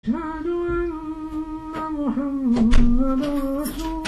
أشهد أن محمدا رسول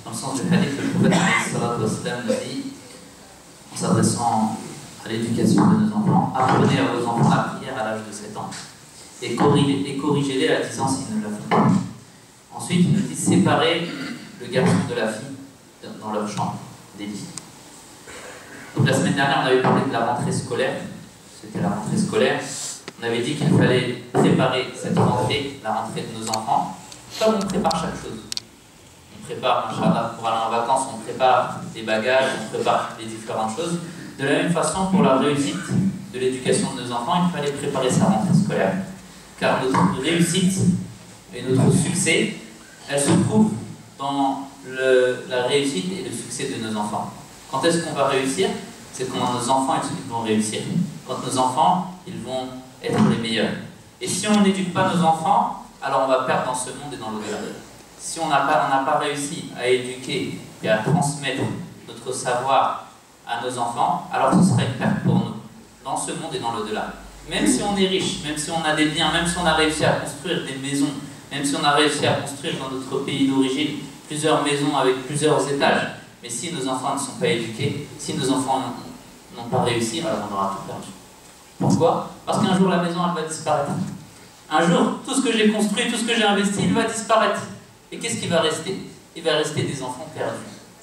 Dans le sens du hadith, le prophète nous dit, en s'adressant à l'éducation de nos enfants, apprenez à vos enfants la prière à l'âge de 7 ans et corrigez-les à 10 ans s'ils ne la font pas. Ensuite, il nous dit séparer le garçon de la fille dans leur chambre des lits. Donc la semaine dernière, on avait parlé de la rentrée scolaire. C'était la rentrée scolaire. On avait dit qu'il fallait préparer cette rentrée, la rentrée de nos enfants, comme on prépare chaque chose. On prépare, Inch'Allah, pour aller en vacances, on prépare les bagages, on prépare les différentes choses. De la même façon, pour la réussite de l'éducation de nos enfants, il fallait préparer sa rentrée scolaire. Car notre réussite et notre succès, elle se trouve dans la réussite et le succès de nos enfants. Quand est-ce qu'on va réussir? C'est quand nos enfants ils vont réussir. Quand nos enfants, ils vont être les meilleurs. Et si on n'éduque pas nos enfants, alors on va perdre dans ce monde et dans l'au-delà. Si on n'a pas réussi à éduquer et à transmettre notre savoir à nos enfants, alors ce sera une perte pour nous, dans ce monde et dans l'au-delà. Même si on est riche, même si on a des biens, même si on a réussi à construire des maisons, même si on a réussi à construire dans notre pays d'origine plusieurs maisons avec plusieurs étages, mais si nos enfants ne sont pas éduqués, si nos enfants n'ont pas réussi, alors on aura tout perdu. Pourquoi? Parce qu'un jour la maison elle va disparaître. Un jour, tout ce que j'ai construit, tout ce que j'ai investi, il va disparaître. Et qu'est-ce qui va rester? Il va rester des enfants perdus.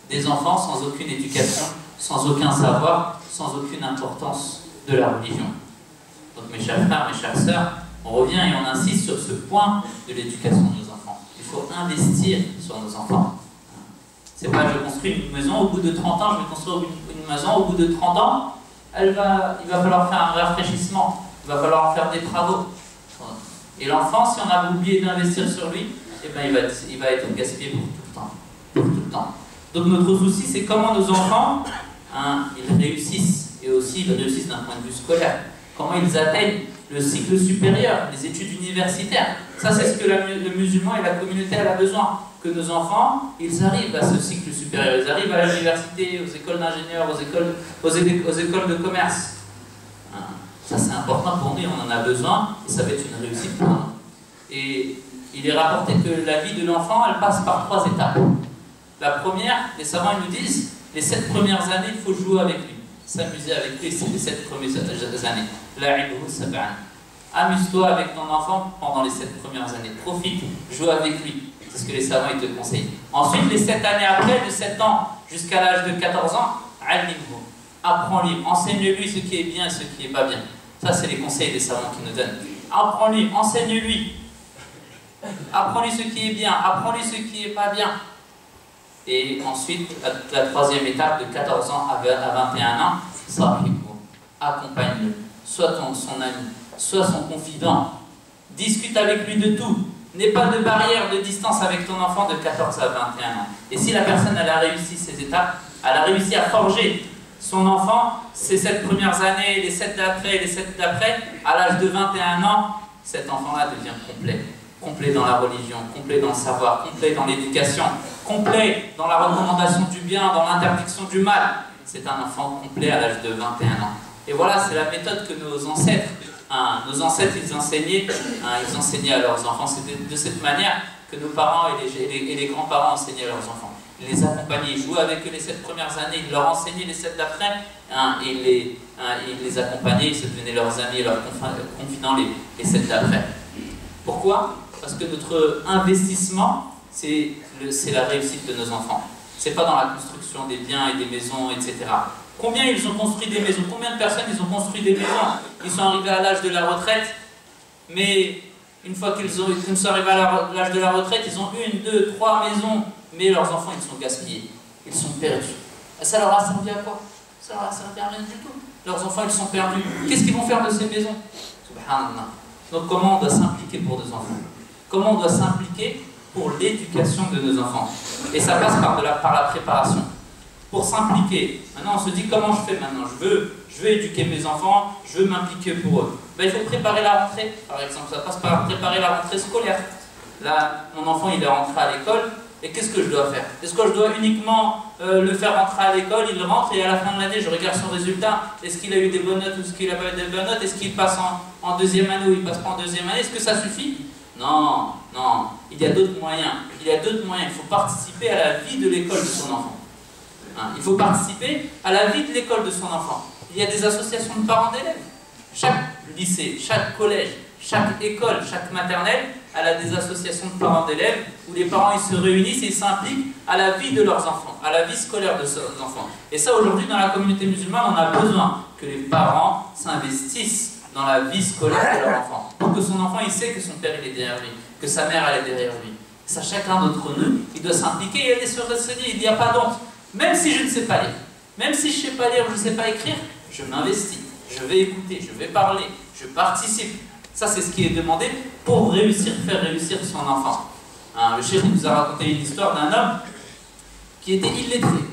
Des enfants sans aucune éducation, sans aucun savoir, sans aucune importance de la religion. Donc mes chers frères, mes chères sœurs, on revient et on insiste sur ce point de l'éducation de nos enfants. Il faut investir sur nos enfants. C'est pas je construis une maison, au bout de 30 ans, je vais construire une maison, au bout de 30 ans, il va falloir faire un rafraîchissement, il va falloir faire des travaux. Et l'enfant, si on a oublié d'investir sur lui, eh ben, il va être gaspillé pour tout le temps. Pour tout le temps. Donc notre souci, c'est comment nos enfants, ils réussissent, et aussi ils réussissent d'un point de vue scolaire. Comment ils atteignent le cycle supérieur, les études universitaires. Ça, c'est ce que le musulman et la communauté a besoin. Que nos enfants, ils arrivent à ce cycle supérieur. Ils arrivent à l'université, aux écoles d'ingénieurs, aux écoles de commerce. Ça, c'est important pour nous, on en a besoin, et ça va être une réussite pour nous. Et il est rapporté que la vie de l'enfant, elle passe par 3 étapes. La première, les savants ils nous disent, les 7 premières années, il faut jouer avec lui. S'amuser avec lui, c'est les 7 premières années. Amuse-toi avec ton enfant pendant les 7 premières années. Profite, joue avec lui. C'est ce que les savants ils te conseillent. Ensuite, les 7 années après, de 7 ans jusqu'à l'âge de 14 ans, apprends-lui, enseigne-lui ce qui est bien et ce qui n'est pas bien. Ça, c'est les conseils des savants qui nous donnent. Apprends-lui, enseigne-lui. Apprends-lui ce qui est bien, apprends-lui ce qui n'est pas bien. Et ensuite, la 3e étape, de 14 ans à 21 ans, accompagne-le. Sois son ami, sois son confident. Discute avec lui de tout. N'aie pas de barrière de distance avec ton enfant de 14 à 21 ans. Et si la personne elle a réussi ces étapes, elle a réussi à forger son enfant, ces 7 premières années, les 7 d'après, les 7 d'après, à l'âge de 21 ans, cet enfant-là devient complet. Complet dans la religion, complet dans le savoir, complet dans l'éducation, complet dans la recommandation du bien, dans l'interdiction du mal. C'est un enfant complet à l'âge de 21 ans. Et voilà, c'est la méthode que nos ancêtres, ils enseignaient à leurs enfants. C'était de cette manière que nos parents et les grands-parents enseignaient à leurs enfants. Ils les accompagnaient, ils jouaient avec eux les 7 premières années, ils leur enseignaient les 7 d'après, ils les accompagnaient, ils se devenaient leurs amis, leurs confidents les 7 d'après. Pourquoi? Parce que notre investissement, c'est la réussite de nos enfants. Ce n'est pas dans la construction des biens et des maisons, etc. Combien ils ont construit des maisons? Combien de personnes ils ont construit des maisons? Ils sont arrivés à l'âge de la retraite, mais une fois qu'ils sont arrivés à l'âge de la retraite, ils ont 1, 2, 3 maisons, mais leurs enfants, ils sont gaspillés. Ils sont perdus. Ça leur a servi à quoi? Ça leur a servi à rien du tout. Leurs enfants, ils sont perdus. Qu'est-ce qu'ils vont faire de ces maisons? Subhanallah. Donc comment on doit s'impliquer pour nos enfants? Comment on doit s'impliquer pour l'éducation de nos enfants? Et ça passe par la préparation. Pour s'impliquer, maintenant on se dit comment je fais maintenant? Je veux éduquer mes enfants, je veux m'impliquer pour eux. Ben, il faut préparer la rentrée, par exemple. Ça passe par préparer la rentrée scolaire. Là, mon enfant il est rentré à l'école, Et qu'est-ce que je dois faire? Est-ce que je dois uniquement le faire rentrer à l'école, il rentre et à la fin de l'année, je regarde son résultat, est-ce qu'il a eu des bonnes notes ou est-ce qu'il n'a pas eu des bonnes notes, est-ce qu'il passe en deuxième année ou il passe pas en deuxième année, est-ce que ça suffit? Non, non, il y a d'autres moyens. Il y a d'autres moyens. Il faut participer à la vie de l'école de son enfant. Hein, il faut participer à la vie de l'école de son enfant. Il y a des associations de parents d'élèves. Chaque lycée, chaque collège, chaque école, chaque maternelle, elle a des associations de parents d'élèves où les parents ils se réunissent et ils s'impliquent à la vie de leurs enfants, à la vie scolaire de leurs enfants. Et ça, aujourd'hui, dans la communauté musulmane, on a besoin que les parents s'investissent dans la vie scolaire de leur enfant. Pour que son enfant, il sait que son père, il est derrière lui, que sa mère, elle est derrière lui. Ça, chacun d'entre nous, il doit s'impliquer et aller sur le CD. Il n'y a pas d'honte. Même si je ne sais pas lire, même si je ne sais pas lire, je ne sais pas écrire, je m'investis. Je vais écouter, je vais parler, je participe. Ça, c'est ce qui est demandé pour réussir, faire réussir son enfant. Hein, le cheikh nous a raconté une histoire d'un homme qui était illettré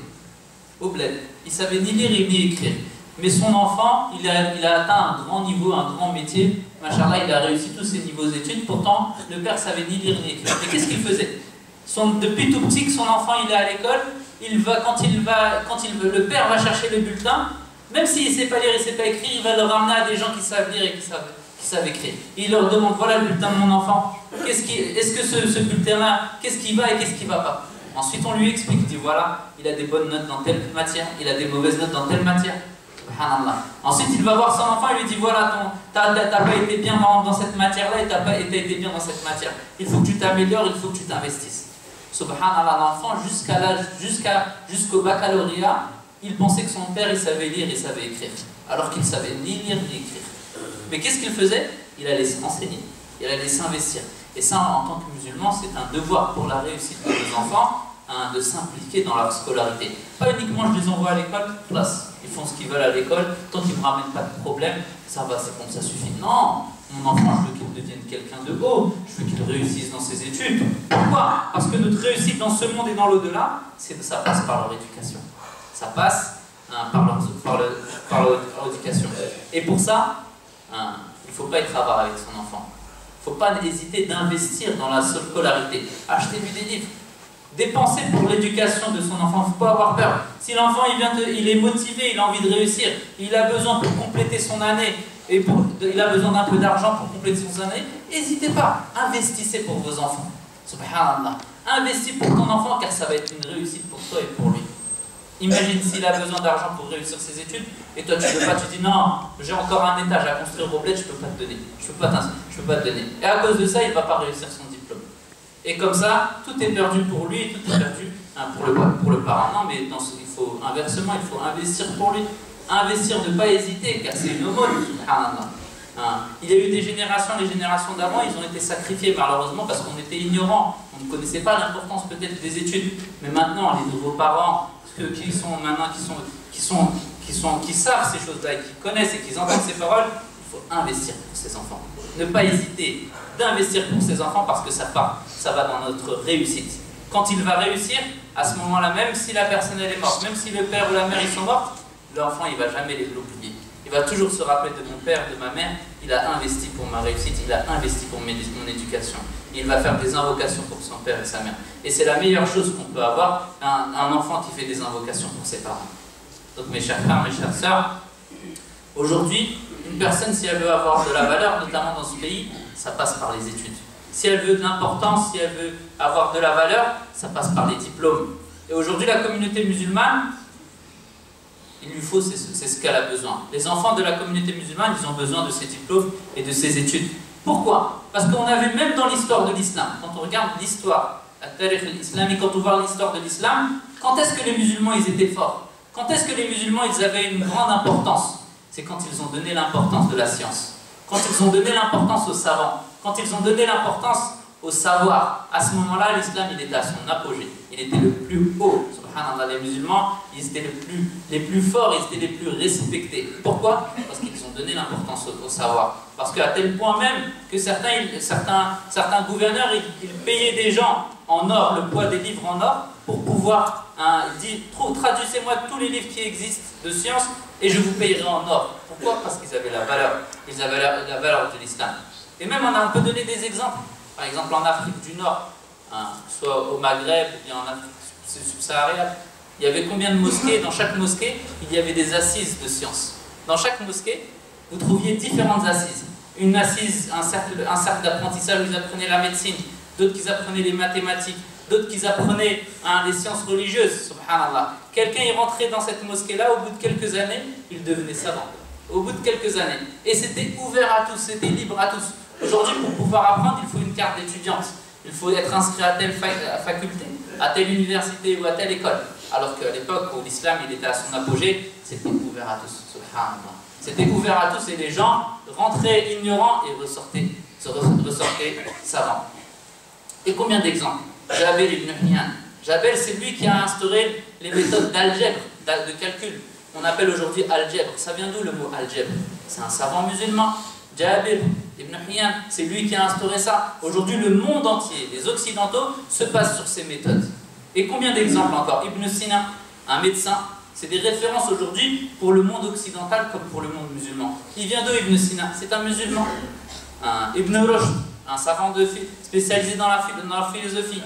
au bled. Il ne savait ni lire ni écrire. Mais son enfant, il a atteint un grand niveau, un grand métier. Machallah, il a réussi tous ses niveaux d'études. Pourtant, le père ne savait ni lire ni écrire. Mais qu'est-ce qu'il faisait? Depuis tout petit que son enfant il est à l'école, le père va chercher le bulletin. Même s'il ne sait pas lire et ne sait pas écrire, il va le ramener à des gens qui savent lire et qui savent écrire. Et il leur demande, voilà le bulletin de mon enfant. Est-ce que ce bulletin-là, qu'est-ce qui va et qu'est-ce qui ne va pas? Ensuite, on lui explique, il dit, voilà, il a des bonnes notes dans telle matière, il a des mauvaises notes dans telle matière. Ensuite, il va voir son enfant et lui dit, voilà, t'as pas été bien dans cette matière-là et t'as pas été bien dans cette matière. Il faut que tu t'améliores, il faut que tu t'investisses. Subhanallah, l'enfant, jusqu'au baccalauréat, il pensait que son père, il savait lire et savait écrire, alors qu'il savait ni lire ni écrire. Mais qu'est-ce qu'il faisait? Il allait se renseigner, il allait s'investir. Et ça, en tant que musulman, c'est un devoir pour la réussite de nos enfants, hein, de s'impliquer dans leur scolarité. Pas uniquement je les envoie à l'école, place, ils font ce qu'ils veulent à l'école, tant qu'ils ne me ramènent pas de problème, ça va, c'est bon, ça suffit. Non, mon enfant, je veux qu'il devienne quelqu'un de haut, je veux qu'il réussisse dans ses études. Pourquoi? Parce que notre réussite dans ce monde et dans l'au-delà, ça passe par leur éducation. Ça passe par leur éducation. Et pour ça, il ne faut pas être avare avec son enfant. Il ne faut pas hésiter d'investir dans la scolarité. Achetez-lui des livres. Dépenser pour l'éducation de son enfant. Il ne faut pas avoir peur. Si l'enfant il est motivé, il a envie de réussir, il a besoin pour compléter son année, il a besoin d'un peu d'argent pour compléter son année, n'hésitez pas. Investissez pour vos enfants. Subhanallah. Investis pour ton enfant car ça va être une réussite pour toi et pour lui. Imagine s'il a besoin d'argent pour réussir ses études et toi tu ne peux pas, tu dis non, j'ai encore un étage à construire au bled, je ne peux pas te donner. Je peux pas te donner. Et à cause de ça, il ne va pas réussir son diplôme. Et comme ça, tout est perdu pour lui et tout est perdu pour le parent. Non, mais inversement, il faut investir pour lui. Investir, ne pas hésiter, car c'est une aumône. Il y a eu des générations, les générations d'avant, ils ont été sacrifiés malheureusement parce qu'on était ignorants. On ne connaissait pas l'importance peut-être des études. Mais maintenant, les nouveaux parents, qui savent ces choses-là et qui connaissent et qui entendent ces paroles, il faut investir pour ses enfants. Ne pas hésiter d'investir pour ses enfants parce que ça va dans notre réussite. Quand il va réussir, à ce moment-là, même si la personne elle est morte, même si le père ou la mère ils sont morts, l'enfant il ne va jamais les oublier. Il va toujours se rappeler de mon père, de ma mère, il a investi pour ma réussite, il a investi pour mon éducation. Il va faire des invocations pour son père et sa mère. Et c'est la meilleure chose qu'on peut avoir, un enfant qui fait des invocations pour ses parents. Donc mes chers frères, mes chères sœurs, aujourd'hui, une personne, si elle veut avoir de la valeur, notamment dans ce pays, ça passe par les études. Si elle veut de l'importance, si elle veut avoir de la valeur, ça passe par les diplômes. Et aujourd'hui, la communauté musulmane, il lui faut, c'est ce qu'elle a besoin. Les enfants de la communauté musulmane, ils ont besoin de ces diplômes et de ces études. Pourquoi? Parce qu'on a vu même dans l'histoire de l'islam, quand on regarde l'histoire, quand on voit l'histoire de l'islam, quand est-ce que les musulmans ils étaient forts? Quand est-ce que les musulmans ils avaient une grande importance? C'est quand ils ont donné l'importance de la science, quand ils ont donné l'importance aux savants, quand ils ont donné l'importance au savoir. À ce moment-là, l'islam il était à son apogée, il était le plus haut. Subhanallah, les musulmans, ils étaient les plus forts, ils étaient les plus respectés. Pourquoi? Parce qu'ils ont donné l'importance au savoir. Parce qu'à tel point même que certains gouverneurs, ils payaient des gens en or, le poids des livres en or, pour pouvoir dire, traduisez-moi tous les livres qui existent de science et je vous payerai en or. Pourquoi? Parce qu'ils avaient la valeur. Ils avaient la valeur de l'islam. Et même on peut donner des exemples. Par exemple en Afrique du Nord, hein, que ce soit au Maghreb ou bien en Afrique subsaharienne, il y avait combien de mosquées? Dans chaque mosquée, il y avait des assises de sciences. Dans chaque mosquée, vous trouviez différentes assises. Une assise, un cercle d'apprentissage où ils apprenaient la médecine, d'autres qui apprenaient les mathématiques, d'autres qui apprenaient les sciences religieuses, subhanallah. Quelqu'un est rentré dans cette mosquée-là, au bout de quelques années, il devenait savant. Au bout de quelques années. Et c'était ouvert à tous, c'était libre à tous. Aujourd'hui, pour pouvoir apprendre, il faut une carte d'étudiante. Il faut être inscrit à telle faculté, à telle université ou à telle école. Alors qu'à l'époque où l'islam il était à son apogée, c'était ouvert à tous, subhanallah. C'était ouvert à tous et les gens rentraient ignorants et ressortaient savants. Et combien d'exemples? Jabir ibn Hayyan. Jabir, c'est lui qui a instauré les méthodes d'algèbre, de calcul. On appelle aujourd'hui algèbre. Ça vient d'où le mot algèbre? C'est un savant musulman. Jabir ibn Hayyan, c'est lui qui a instauré ça. Aujourd'hui, le monde entier, les occidentaux, se basent sur ces méthodes. Et combien d'exemples encore? Ibn Sina, un médecin. C'est des références aujourd'hui pour le monde occidental comme pour le monde musulman. Il vient d'où Ibn Sina? C'est un musulman. Ibn Rushd, un savant spécialisé dans la philosophie.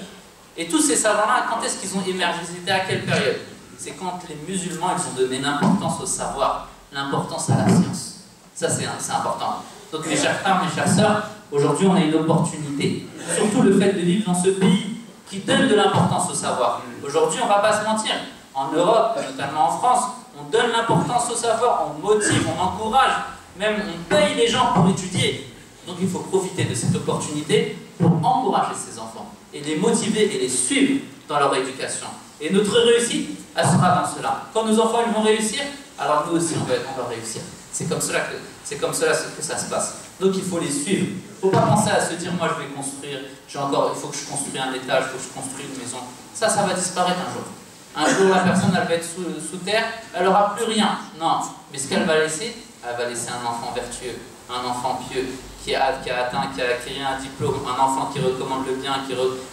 Et tous ces savants-là, quand est-ce qu'ils ont émergé? C'était à quelle période? C'est quand les musulmans ils ont donné l'importance au savoir, l'importance à la science. Ça, c'est important. Donc mes chers frères, mes chères sœurs, aujourd'hui on a une opportunité. Surtout le fait de vivre dans ce pays qui donne de l'importance au savoir. Aujourd'hui, on ne va pas se mentir. En Europe, notamment en France, on donne l'importance au savoir, on motive, on encourage, même on paye les gens pour étudier. Donc il faut profiter de cette opportunité pour encourager ces enfants et les motiver et les suivre dans leur éducation. Et notre réussite, elle sera dans cela. Quand nos enfants ils vont réussir, alors nous aussi on va réussir. C'est comme cela que ça se passe. Donc il faut les suivre. Il ne faut pas penser à se dire moi je vais construire, il faut que je construise un étage, il faut que je construise une maison. Ça va disparaître un jour. Un jour la personne elle va être sous terre, elle n'aura plus rien. Non, mais ce qu'elle va laisser, elle va laisser un enfant vertueux, un enfant pieux, qui a acquis un diplôme, un enfant qui recommande le bien,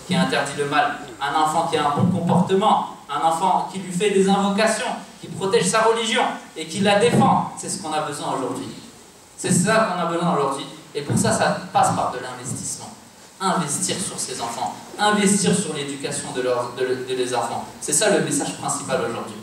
qui interdit le mal, un enfant qui a un bon comportement, un enfant qui lui fait des invocations, qui protège sa religion et qui la défend. C'est ce qu'on a besoin aujourd'hui. C'est ça qu'on a besoin aujourd'hui. Et pour ça, ça passe par de l'investissement. Investir sur ses enfants, investir sur l'éducation de les enfants. C'est ça le message principal aujourd'hui.